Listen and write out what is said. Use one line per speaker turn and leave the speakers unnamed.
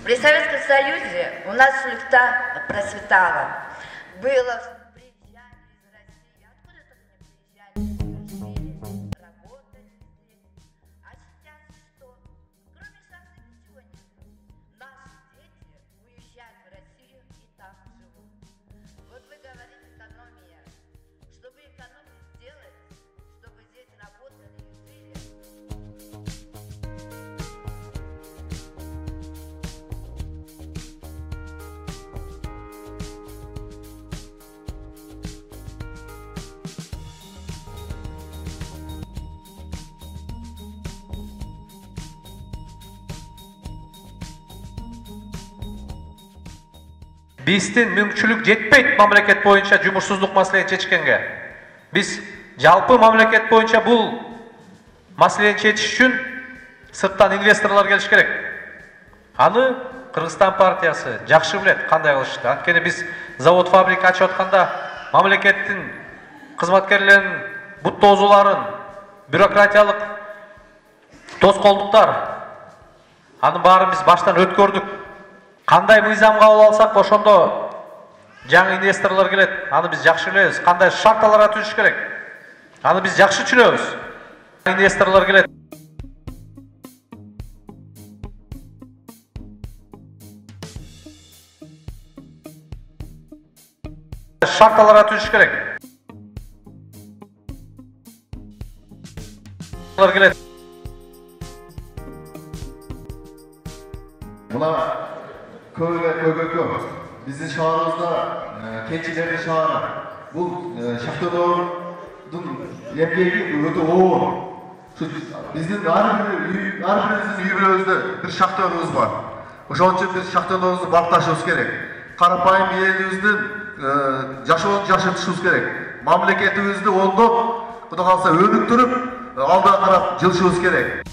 При Советском Союзе у нас шляхта процветала. Было приезжали из России, откуда-то они приезжали, работали здесь. А сейчас что? Кроме шахты ничего нет. Наши дети уезжают в Россию и там живут. Вот вы говорите экономия. Чтобы экономию сделать, чтобы здесь работали и жили.
Биздин мүмкүнчүлүк жетпейт мамлекет боюнча жумушсуздук маселени чечкенге. Биз жалпы мамлекет боюнча бул маселени чечиш үчүн сырттан инвесторлор келиш керек. Аны Кыргызстан партиясы жакшы билет кандай кылышты. Анткени биз завод фабрика ачып атканда мамлекеттин кызматкерлеринин бут тоозуларын, бюрократиялык тоскоолдуктар анын баарын биз баштан өткөрдүк. Кандай мыйзам кабыл алсак ошондо жаңы инвесторлор келет. Аны биз жакшы билебиз. Кандай шартталарга түзүш керек. Аны биз жакшы түшүнөбүз. Инвесторлор келет. Шартталарга түзүш керек. Келет.
Мына көк биздин шаарыбызда кенчилердин шаары. Бул шахтадордун эмгеги өтө оор. Биздин ар бирибиздин үй бүлөбүздө бир шахтадорубуз бар. Ошон үчүн биз шахтадорубузду бакташыбыз керек. Карапайым элибиздин жашоосун жакшыртышыбыз керек. Мамлекетибизди оңдоп, Кудай кааласа өнүктүрүп, алга карап жылышыбыз керек.